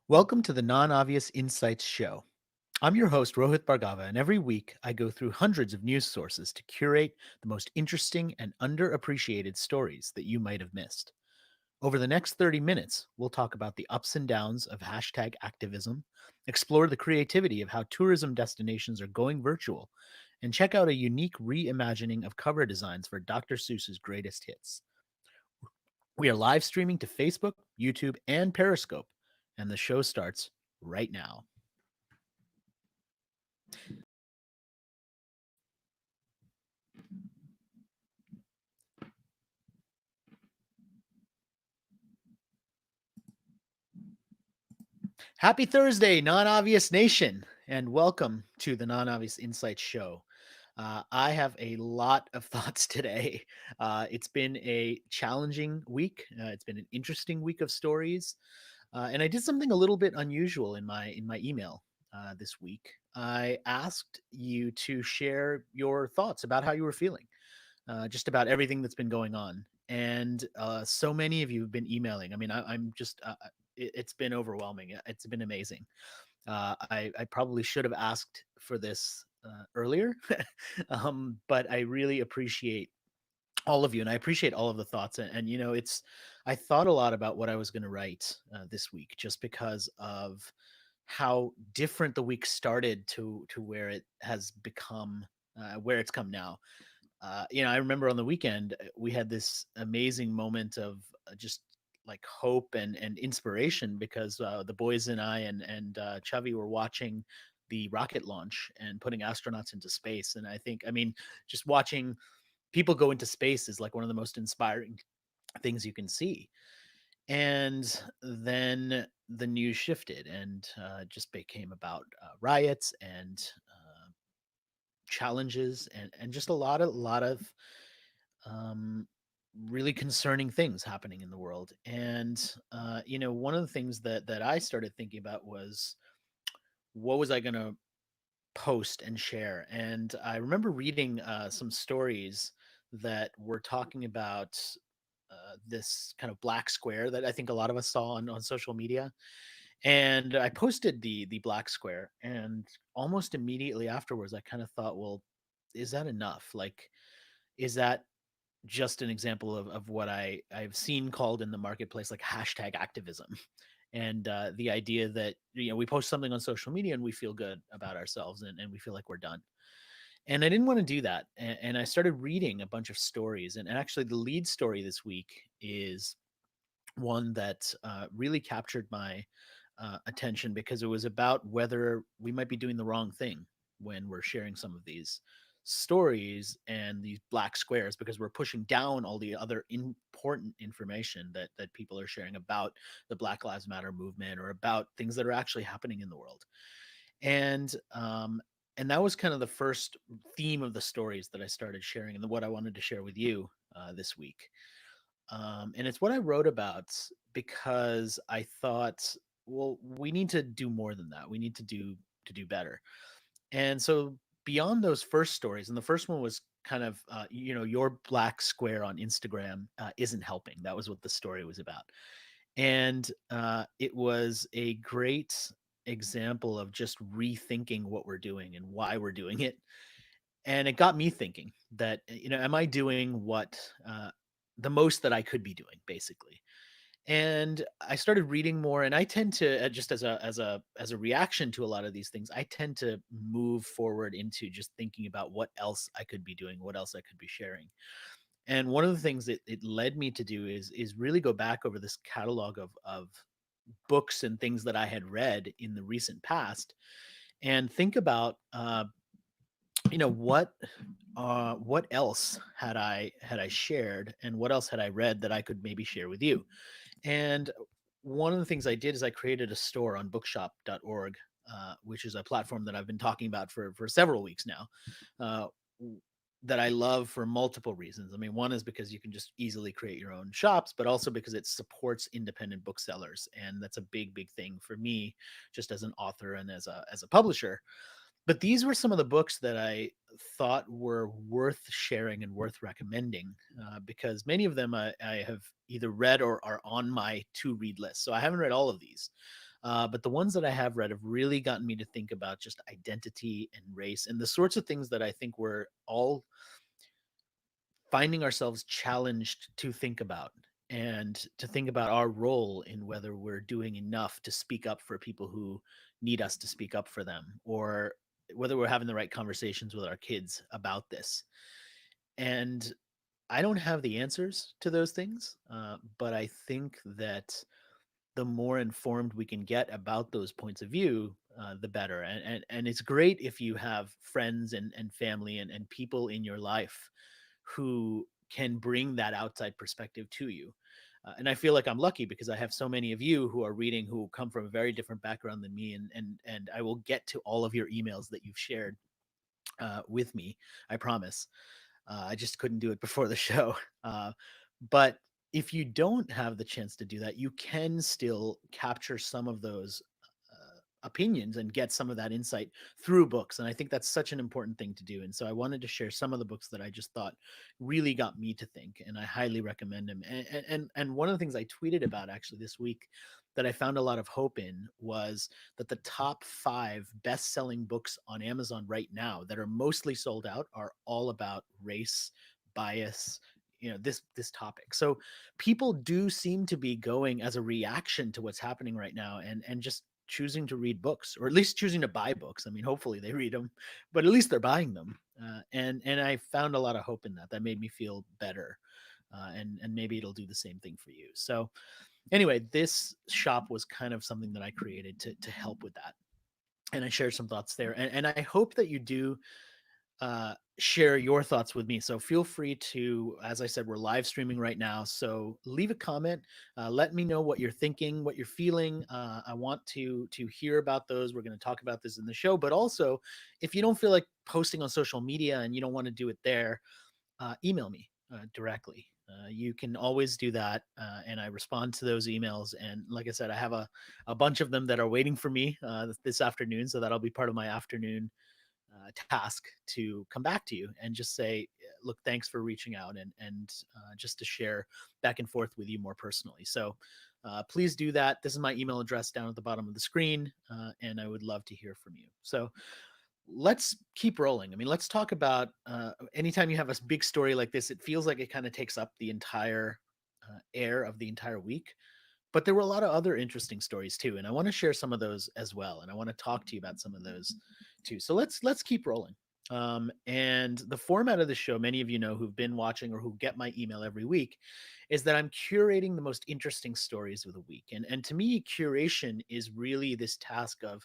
Welcome to the Non-Obvious Insights Show. I'm your host, Rohit Bhargava, and every week I go through hundreds of news sources to curate the most interesting and underappreciated stories that you might have missed. Over the next 30 minutes, we'll talk about the ups and downs of hashtag activism, explore the creativity of how tourism destinations are going virtual, and check out a unique reimagining of cover designs for Dr. Seuss's greatest hits. We are live streaming to Facebook, YouTube, and Periscope, and the show starts right now. Happy Thursday, Non Obvious Nation, and welcome to the Non Obvious Insights Show. I have a lot of thoughts today. It's been a challenging week. It's been an interesting week of stories, and I did something a little bit unusual in my email this week. I asked you to share your thoughts about how you were feeling, just about everything that's been going on. And so many of you have been emailing. I mean, I'm just, it's been overwhelming. It's been amazing. I probably should have asked for this earlier, but I really appreciate all of you, and I appreciate all of the thoughts. And it's I thought a lot about what I was going to write this week, just because of how different the week started to where it has become, where it's come now. I remember on the weekend we had this amazing moment of just like hope and inspiration because the boys and I and Chubby were watching the rocket launch and putting astronauts into space. And I mean, just watching people go into space is like one of the most inspiring things you can see. And then the news shifted and just became about riots and challenges and just a lot of um, really concerning things happening in the world. And one of the things that I started thinking about was what was I going to post and share. And I remember reading some stories that were talking about this kind of black square that I think a lot of us saw on social media. And I posted the black square, and almost immediately afterwards, I kind of thought, well, is that enough? Like, is that just an example of what I've seen called in the marketplace like hashtag activism, and the idea that we post something on social media and we feel good about ourselves and we feel like we're done. And I didn't want to do that, and I started reading a bunch of stories, and actually the lead story this week is one that really captured my attention because it was about whether we might be doing the wrong thing when we're sharing some of these stories and these black squares, because we're pushing down all the other important information that people are sharing about the Black Lives Matter movement or about things that are actually happening in the world. And um and that was kind of the first theme of the stories that I started sharing and what I wanted to share with you this week. And it's what I wrote about because I thought, well, we need to do more than that. We need to do better. And so beyond those first stories, and the first one was kind of, your black square on Instagram isn't helping. That was what the story was about, and it was a great example of just rethinking what we're doing and why we're doing it. And it got me thinking that, am I doing what the most that I could be doing, basically? And I started reading more, and I tend to, just as a reaction to a lot of these things, I tend to move forward into just thinking about what else I could be doing, what else I could be sharing. And one of the things that it led me to do is really go back over this catalog of books and things that I had read in the recent past, and think about what else had I shared, and what else had I read that I could maybe share with you. And one of the things I did is I created a store on bookshop.org, which is a platform that I've been talking about for several weeks now, uh, that I love for multiple reasons. I mean, one is because you can just easily create your own shops, but also because it supports independent booksellers, and that's a big, big thing for me, just as an author and as a publisher. But these were some of the books that I thought were worth sharing and worth recommending, because many of them I have either read or are on my to read list. So I haven't read all of these. but the ones that I have read have really gotten me to think about just identity and race and the sorts of things that I think we're all finding ourselves challenged to think about, and to think about our role in whether we're doing enough to speak up for people who need us to speak up for them, or whether we're having the right conversations with our kids about this. And I don't have the answers to those things, but I think that the more informed we can get about those points of view, the better. And it's great if you have friends and family and people in your life who can bring that outside perspective to you. And I feel like I'm lucky because I have so many of you who are reading who come from a very different background than me, and I will get to all of your emails that you've shared with me. I promise. I just couldn't do it before the show. Uh, but if you don't have the chance to do that, you can still capture some of those opinions and get some of that insight through books. And I think that's such an important thing to do. And so I wanted to share some of the books that I just thought really got me to think, and I highly recommend them. And one of the things I tweeted about actually this week that I found a lot of hope in was that the top 5 best-selling books on Amazon right now that are mostly sold out are all about race, bias, this topic. So people do seem to be going as a reaction to what's happening right now, and just choosing to read books, or at least choosing to buy books. I mean, hopefully they read them, but at least they're buying them. And I found a lot of hope in that. That made me feel better. And maybe it'll do the same thing for you. So anyway, this shop was kind of something that I created to help with that. And I shared some thoughts there. And I hope that you do share your thoughts with me. So feel free to, as I said, we're live streaming right now. So leave a comment. Let me know what you're thinking, what you're feeling. I want to hear about those. We're going to talk about this in the show. But also, if you don't feel like posting on social media and you don't want to do it there, email me directly. You can always do that, and I respond to those emails. And like I said, I have a bunch of them that are waiting for me this afternoon, so that'll be part of my afternoon task to come back to you and just say, look, thanks for reaching out, and just to share back and forth with you more personally. So please do that. This is my email address down at the bottom of the screen, and I would love to hear from you. So let's keep rolling. I mean, let's talk about anytime you have a big story like this, it feels like it kind of takes up the entire air of the entire week. But there were a lot of other interesting stories too, and I want to share some of those as well, and I want to talk to you about some of those too. So let's keep rolling. And the format of the show, many of you know who've been watching or who get my email every week, is that I'm curating the most interesting stories of the week. And to me, curation is really this task of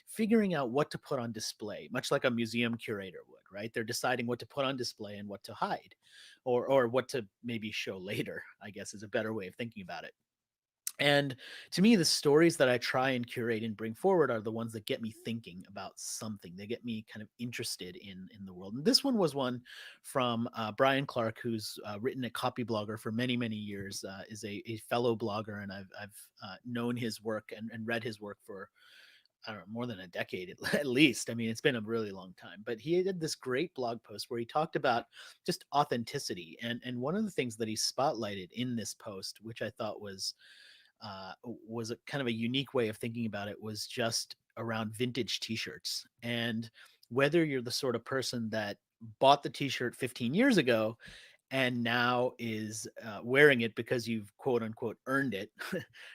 figuring out what to put on display, much like a museum curator would, right? They're deciding what to put on display and what to hide, or what to maybe show later, I guess is a better way of thinking about it. And to me, the stories that I try and curate and bring forward are the ones that get me thinking about something. They get me kind of interested in the world. And this one was one from Brian Clark, who's written a copy blogger for many, many years, is a fellow blogger, and I've known his work and read his work for, I don't know, more than a decade at least. I mean, it's been a really long time. But he did this great blog post where he talked about just authenticity. And one of the things that he spotlighted in this post, which I thought was a kind of a unique way of thinking about it, was just around vintage t-shirts, and whether you're the sort of person that bought the t-shirt 15 years ago and now is wearing it because you've quote unquote earned it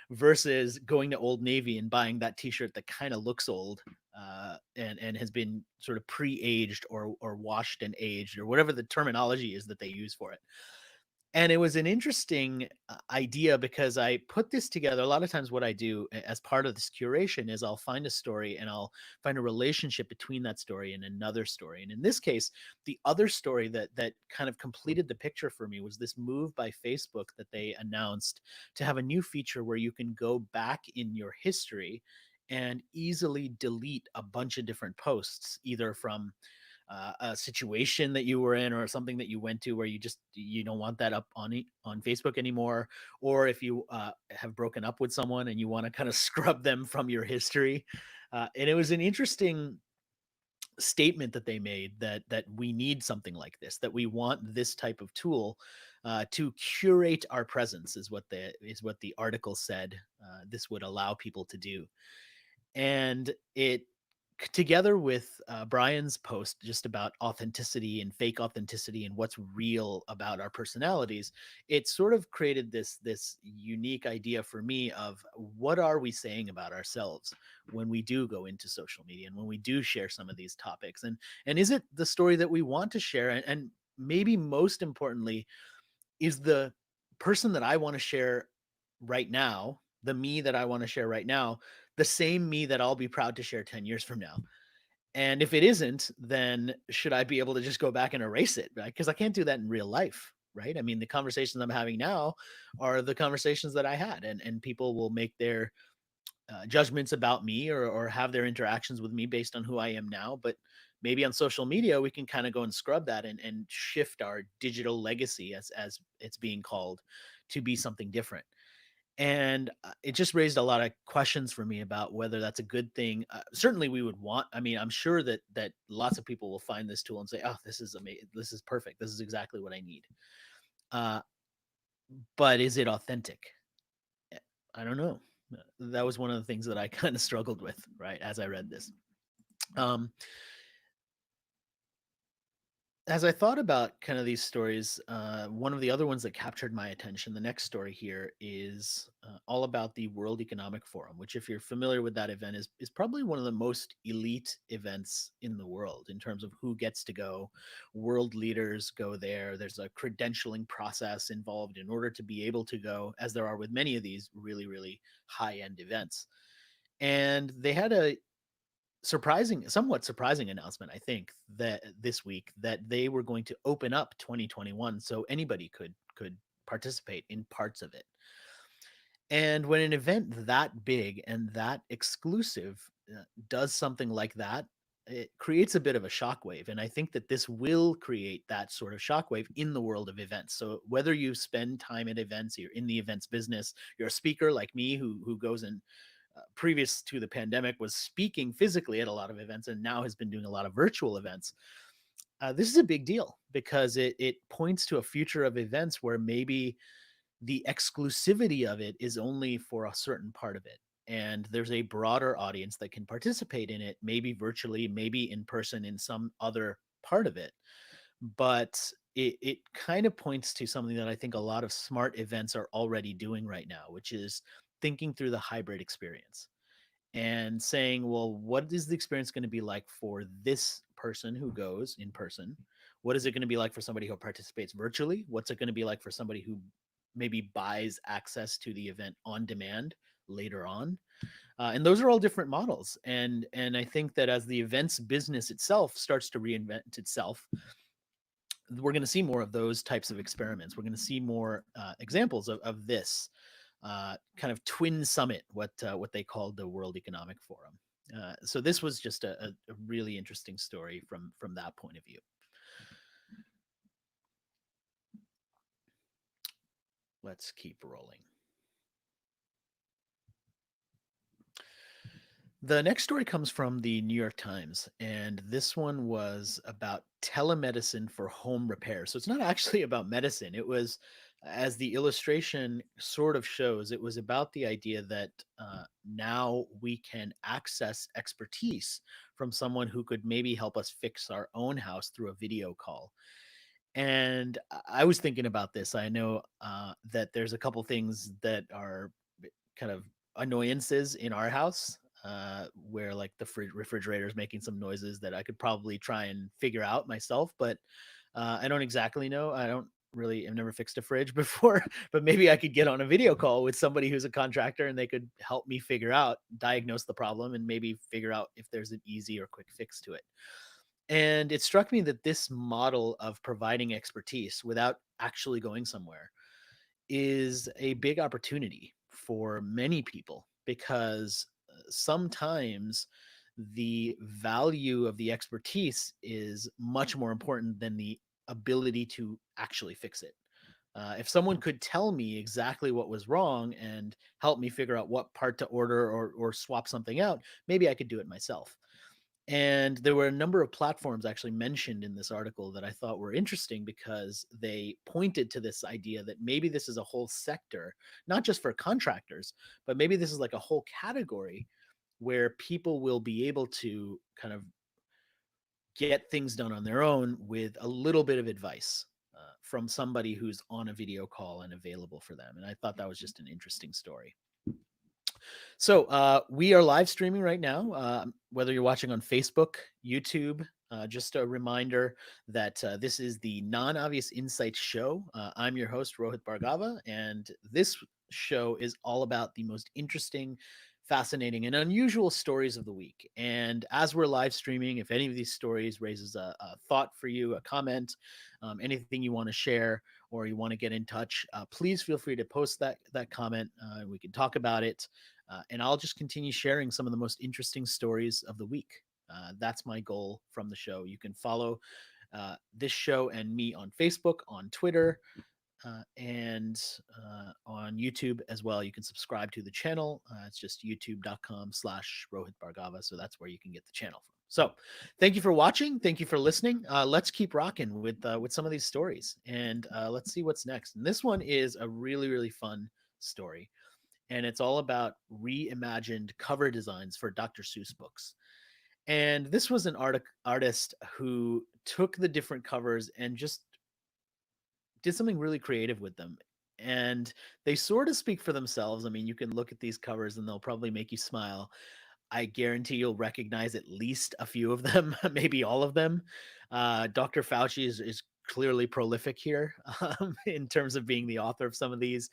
versus going to Old Navy and buying that t-shirt that kind of looks old, and has been sort of pre-aged or washed and aged, or whatever the terminology is that they use for it. And it was an interesting idea because I put this together. A lot of times, what I do as part of this curation is I'll find a story and I'll find a relationship between that story and another story. And in this case, the other story that kind of completed the picture for me was this move by Facebook that they announced to have a new feature where you can go back in your history and easily delete a bunch of different posts, either from a situation that you were in or something that you went to where you don't want that up on Facebook anymore, or if you have broken up with someone and you want to kind of scrub them from your history. And it was an interesting statement that they made, that we need something like this, that we want this type of tool to curate our presence is what the article said. This would allow people to do, and it together with Brian's post just about authenticity and fake authenticity and what's real about our personalities, it sort of created this unique idea for me of what are we saying about ourselves when we do go into social media and when we do share some of these topics, and is it the story that we want to share, and maybe most importantly, is the person that I want to share right now, the me that I want to share right now, the same me that I'll be proud to share 10 years from now? And if it isn't, then should I be able to just go back and erase it? Right? Because I can't do that in real life, right? I mean, the conversations I'm having now are the conversations that I had, and people will make their judgments about me, or have their interactions with me based on who I am now. But maybe on social media, we can kind of go and scrub that, and shift our digital legacy, as it's being called, to be something different. And it just raised a lot of questions for me about whether that's a good thing. Certainly, we would want. I mean, I'm sure that lots of people will find this tool and say, "Oh, this is amazing. This is perfect. This is exactly what I need." Uh, but is it authentic? Eh, I don't know. That was one of the things that I kind of struggled with, right, as I read this. Um, as I thought about kind of these stories, one of the other ones that captured my attention, the next story here, is all about the World Economic Forum, which, if you're familiar with that event, is probably one of the most elite events in the world in terms of who gets to go. World leaders go there. There's a credentialing process involved in order to be able to go, as there are with many of these really, really high end events. And they had a somewhat surprising announcement, I think, that this week, that they were going to open up 2021 so anybody could participate in parts of it. And when an event that big and that exclusive does something like that, it creates a bit of a shockwave. And I think that this will create that sort of shockwave in the world of events. So whether you spend time at events, you're in the events business, you're a speaker like me who goes and previous to the pandemic was speaking physically at a lot of events and now has been doing a lot of virtual events. This is a big deal because it points to a future of events where maybe the exclusivity of it is only for a certain part of it. And there's a broader audience that can participate in it, maybe virtually, maybe in person in some other part of it. But it kind of points to something that I think a lot of smart events are already doing right now, which is thinking through the hybrid experience and saying, well, what is the experience going to be like for this person who goes in person? What is it going to be like for somebody who participates virtually? What's it going to be like for somebody who maybe buys access to the event on demand later on? And those are all different models. And I think that as the events business itself starts to reinvent itself, we're going to see more of those types of experiments. We're going to see more examples of this kind of twin summit, what they called the World Economic Forum. So this was just a really interesting story from that point of view. Let's keep rolling. The next story comes from the New York Times, and this one was about telemedicine for home repair. So it's not actually about medicine. It was, as the illustration sort of shows, it was about the idea that now we can access expertise from someone who could maybe help us fix our own house through a video call. And I was thinking about this. I know that there's a couple things that are kind of annoyances in our house, where like the refrigerator is making some noises that I could probably try and figure out myself, but I don't exactly know. I don't really, I've never fixed a fridge before, but maybe I could get on a video call with somebody who's a contractor and they could help me figure out, diagnose the problem, and maybe figure out if there's an easy or quick fix to it. And it struck me that this model of providing expertise without actually going somewhere is a big opportunity for many people, because sometimes the value of the expertise is much more important than the ability to actually fix it. If someone could tell me exactly what was wrong and help me figure out what part to order, or swap something out, maybe I could do it myself. And there were a number of platforms actually mentioned in this article that I thought were interesting because they pointed to this idea that maybe this is a whole sector, not just for contractors, but maybe this is like a whole category where people will be able to kind of get things done on their own with a little bit of advice from somebody who's on a video call and available for them. And I thought that was just an interesting story. So we are live streaming right now, whether you're watching on Facebook, YouTube. Just a reminder that this is the Non-Obvious Insights Show. I'm your host, Rohit Bhargava, and this show is all about the most interesting, fascinating, and unusual stories of the week. And as we're live streaming, if any of these stories raises a thought for you, a comment, anything you want to share, or you want to get in touch, please feel free to post that comment. We can talk about it, and I'll just continue sharing some of the most interesting stories of the week. That's my goal from the show. You can follow this show and me on Facebook, on Twitter, and on YouTube as well. You can subscribe to the channel. It's just youtube.com/Rohit Bhargava. So that's where you can get the channel from. So thank you for watching. Thank you for listening. Let's keep rocking with some of these stories, and let's see what's next. And this one is a really, really fun story, and it's all about reimagined cover designs for Dr. Seuss books. And this was an artist who took the different covers and just did something really creative with them. And they sort of speak for themselves. I mean, you can look at these covers and they'll probably make you smile. I guarantee you'll recognize at least a few of them, maybe all of them. Dr. Fauci is clearly prolific here in terms of being the author of some of these.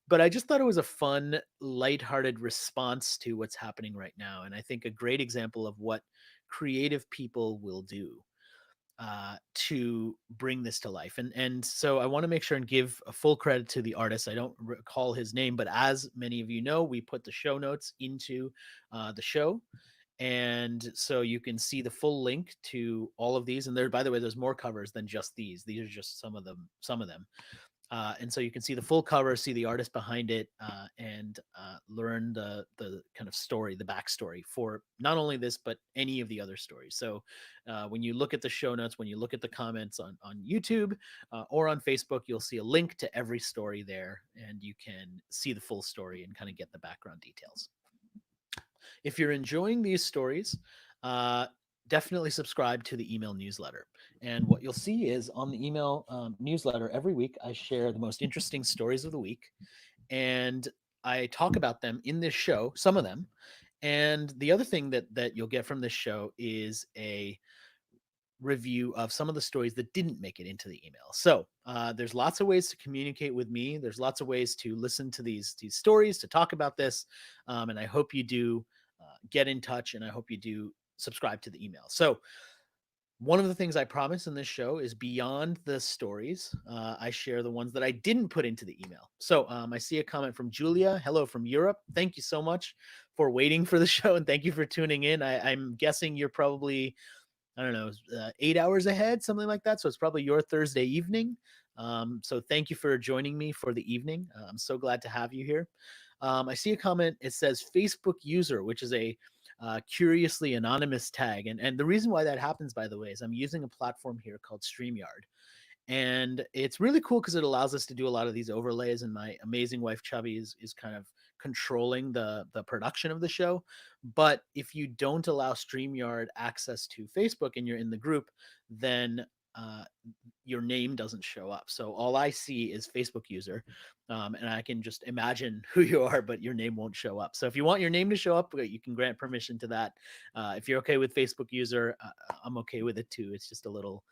But I just thought it was a fun, lighthearted response to what's happening right now. And I think a great example of what creative people will do to bring this to life. And so I want to make sure and give a full credit to the artist. I don't recall his name, but as many of you know, we put the show notes into the show. And so you can see the full link to all of these. And there, by the way, there's more covers than just these. These are just some of them. Some of them. And so you can see the full cover, see the artist behind it, and learn the kind of story, the backstory for not only this but any of the other stories. So when you look at the show notes, when you look at the comments on YouTube or on Facebook, you'll see a link to every story there, and you can see the full story and kind of get the background details. If you're enjoying these stories, uh, definitely subscribe to the email newsletter. And what you'll see is on the email newsletter every week, I share the most interesting stories of the week. And I talk about them in this show, some of them. And the other thing that you'll get from this show is a review of some of the stories that didn't make it into the email. So there's lots of ways to communicate with me. There's lots of ways to listen to these stories, to talk about this, and I hope you do get in touch, and I hope you do subscribe to the email. So one of the things I promise in this show is beyond the stories, I share the ones that I didn't put into the email. So I see a comment from Julia. Hello from Europe. Thank you so much for waiting for the show, and thank you for tuning in. I'm guessing you're probably, I don't know, 8 hours ahead, something like that. So it's probably your Thursday evening. So thank you for joining me for the evening. I'm so glad to have you here. I see a comment. It says Facebook user, which is a curiously anonymous tag. And the reason why that happens, by the way, is I'm using a platform here called StreamYard. And it's really cool because it allows us to do a lot of these overlays. And my amazing wife Chubby is kind of controlling the production of the show. But if you don't allow StreamYard access to Facebook and you're in the group, then uh, your name doesn't show up. So all I see is Facebook user, and I can just imagine who you are, but your name won't show up. So if you want your name to show up, you can grant permission to that. If you're okay with Facebook user, I'm okay with it too. It's just a little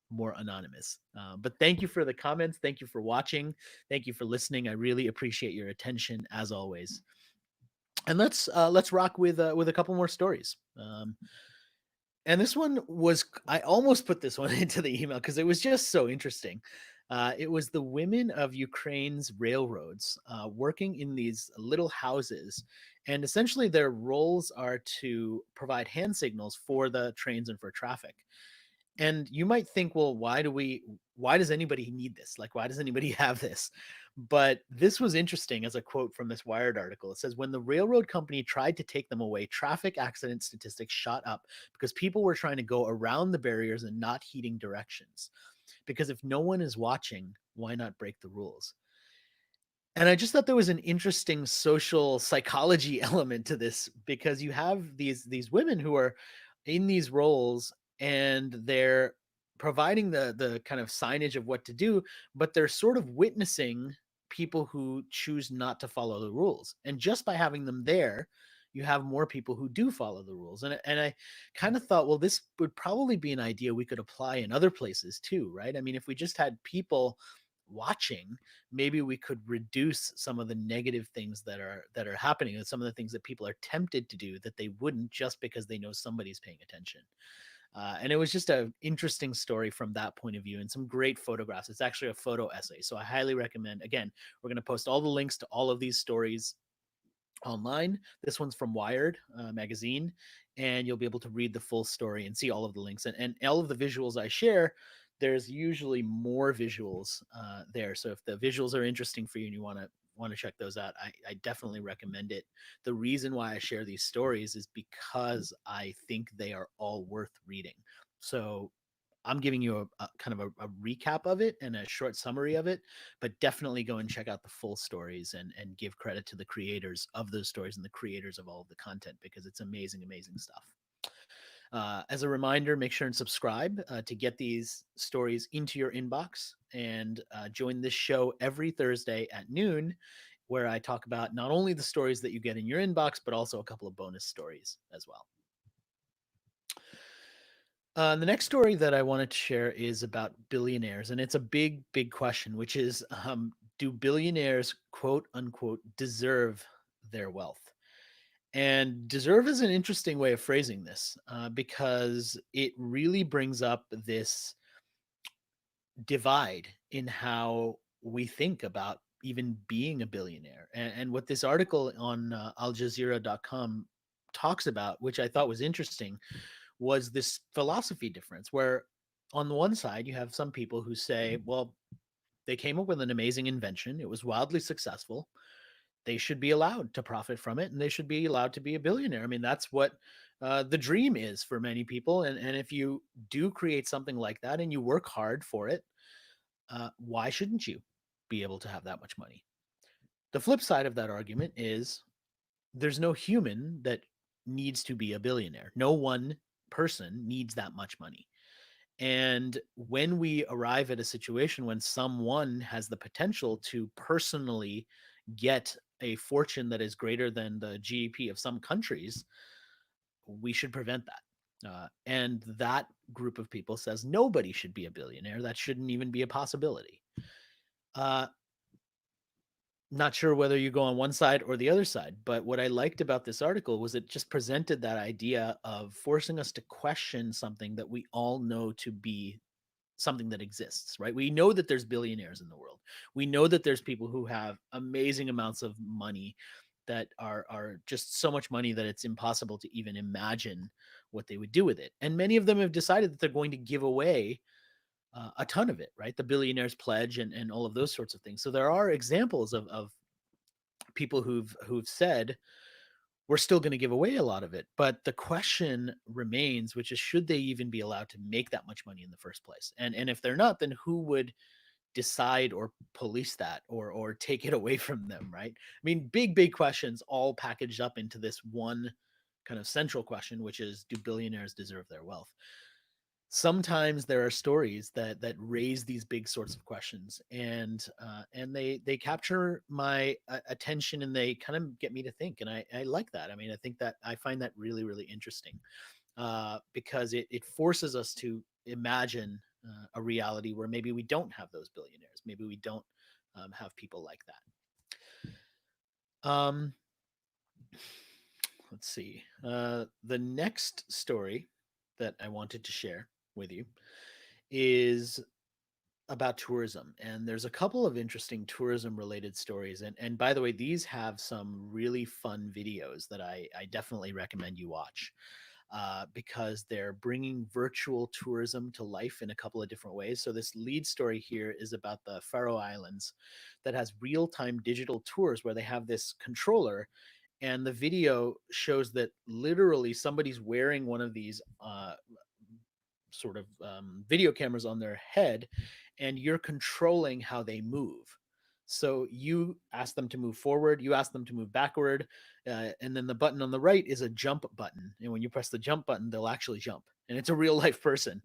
more anonymous. But thank you for the comments. Thank you for watching. Thank you for listening. I really appreciate your attention as always. And let's rock with a couple more stories. And this one was, I almost put this one into the email because it was just so interesting. It was the women of Ukraine's railroads working in these little houses. And essentially, their roles are to provide hand signals for the trains and for traffic. And you might think, well, why does anybody need this? Like, why does anybody have this? But this was interesting as a quote from this Wired article. It says, when the railroad company tried to take them away, traffic accident statistics shot up because people were trying to go around the barriers and not heeding directions. Because if no one is watching, why not break the rules? And I just thought there was an interesting social psychology element to this, because you have these women who are in these roles, and they're providing the kind of signage of what to do, but they're sort of witnessing people who choose not to follow the rules. And just by having them there, you have more people who do follow the rules. And I kind of thought, well, this would probably be an idea we could apply in other places too, right? I mean, if we just had people watching, maybe we could reduce some of the negative things that are happening, and some of the things that people are tempted to do that they wouldn't, just because they know somebody's paying attention. And it was just an interesting story from that point of view, and some great photographs. It's actually a photo essay, so I highly recommend. Again, we're going to post all the links to all of these stories online. This one's from Wired magazine, and you'll be able to read the full story and see all of the links, and all of the visuals I share. There's usually more visuals there, so if the visuals are interesting for you and you want to check those out, I definitely recommend it. The reason why I share these stories is because I think they are all worth reading. So I'm giving you a kind of a recap of it and a short summary of it, but definitely go and check out the full stories, and give credit to the creators of those stories and the creators of all of the content, because it's amazing, amazing stuff. As a reminder, make sure and subscribe to get these stories into your inbox, and join this show every Thursday at noon, where I talk about not only the stories that you get in your inbox, but also a couple of bonus stories as well. The next story that I wanted to share is about billionaires, and it's a big, big question, which is, do billionaires, quote unquote, deserve their wealth? And deserve is an interesting way of phrasing this, because it really brings up this divide in how we think about even being a billionaire. And what this article on aljazeera.com talks about, which I thought was interesting, was this philosophy difference where, on the one side, you have some people who say, well, they came up with an amazing invention, it was wildly successful, they should be allowed to profit from it, and they should be allowed to be a billionaire. I mean, that's what the dream is for many people. And if you do create something like that and you work hard for it, why shouldn't you be able to have that much money? The flip side of that argument is, there's no human that needs to be a billionaire. No one person needs that much money. And when we arrive at a situation when someone has the potential to personally get a fortune that is greater than the GDP of some countries, we should prevent that. And that group of people says nobody should be a billionaire. That shouldn't even be a possibility. Uh, Not sure whether you go on one side or the other side, but what I liked about this article was it just presented that idea of forcing us to question something that we all know to be something that exists, right? We know that there's billionaires in the world. We know that there's people who have amazing amounts of money that are just so much money that it's impossible to even imagine what they would do with it. And many of them have decided that they're going to give away a ton of it, right? The billionaires pledge, and all of those sorts of things. So there are examples of people who've said, we're still going to give away a lot of it. But the question remains, which is, should they even be allowed to make that much money in the first place? And if they're not, then who would decide or police that, or take it away from them, right? I mean, big, big questions all packaged up into this one kind of central question, which is, do billionaires deserve their wealth? Sometimes there are stories that raise these big sorts of questions, and they capture my attention, and they kind of get me to think, and I like that. I mean, I think that I find that really, really interesting, because it forces us to imagine a reality where maybe we don't have those billionaires, maybe we don't have people like that. Let's see. The next story that I wanted to share with you is about tourism, and there's a couple of interesting tourism related stories, and by the way, these have some really fun videos that I definitely recommend you watch. because they're bringing virtual tourism to life in a couple of different ways. So this lead story here is about the Faroe Islands that has real-time digital tours where they have this controller, and the video shows that literally somebody's wearing one of these sort of video cameras on their head, and you're controlling how they move. So you ask them to move forward, you ask them to move backward, and then the button on the right is a jump button. And when you press the jump button, they'll actually jump. And it's a real life person.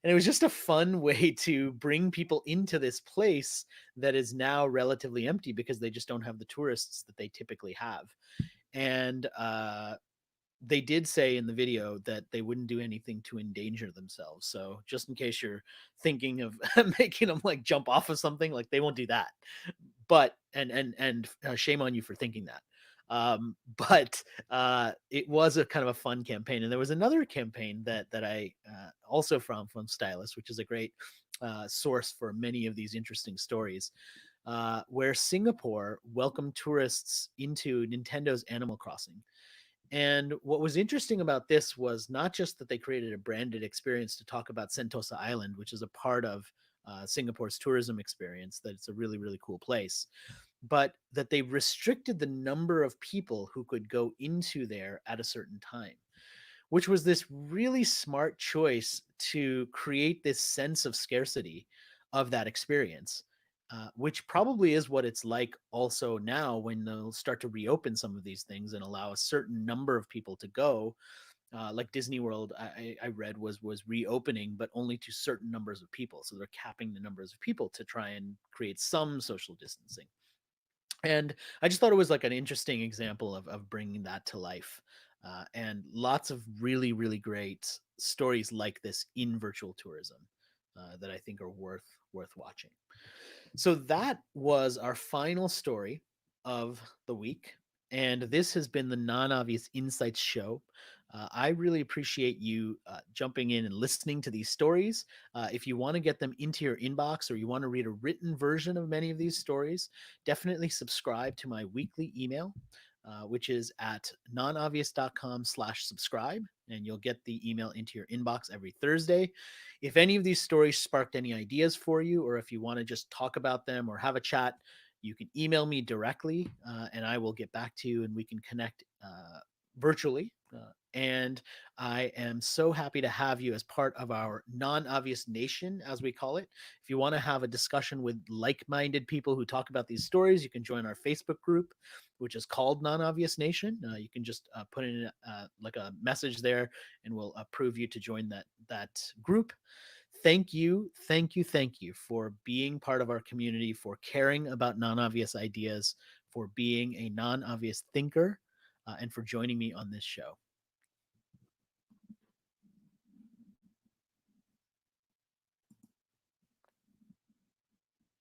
And it was just a fun way to bring people into this place that is now relatively empty because they just don't have the tourists that they typically have. And they did say in the video that they wouldn't do anything to endanger themselves. So just in case you're thinking of making them like jump off of something, like they won't do that. But shame on you for thinking that. But it was a kind of a fun campaign, and there was another campaign that I also found from Stylus, which is a great source for many of these interesting stories, where Singapore welcomed tourists into Nintendo's Animal Crossing. And what was interesting about this was not just that they created a branded experience to talk about Sentosa Island, which is a part of Singapore's tourism experience, that it's a really, really cool place, but that they restricted the number of people who could go into there at a certain time, which was this really smart choice to create this sense of scarcity of that experience, which probably is what it's like also now when they'll start to reopen some of these things and allow a certain number of people to go. Like Disney World, I read was reopening, but only to certain numbers of people. So they're capping the numbers of people to try and create some social distancing. And I just thought it was like an interesting example of bringing that to life, and lots of really, really great stories like this in virtual tourism that I think are worth watching. So that was our final story of the week. And this has been the Non Obvious Insights Show. I really appreciate you jumping in and listening to these stories. If you want to get them into your inbox or you want to read a written version of many of these stories, definitely subscribe to my weekly email, which is at nonobvious.com/subscribe. And you'll get the email into your inbox every Thursday. If any of these stories sparked any ideas for you, or if you want to just talk about them or have a chat, you can email me directly, and I will get back to you and we can connect virtually. And I am so happy to have you as part of our non obvious nation, as we call it. If you want to have a discussion with like minded people who talk about these stories, you can join our Facebook group, which is called Non Obvious Nation. You can just put in like a message there, and we'll approve you to join that group. Thank you, thank you, thank you for being part of our community, for caring about non obvious ideas, for being a non obvious thinker, and for joining me on this show.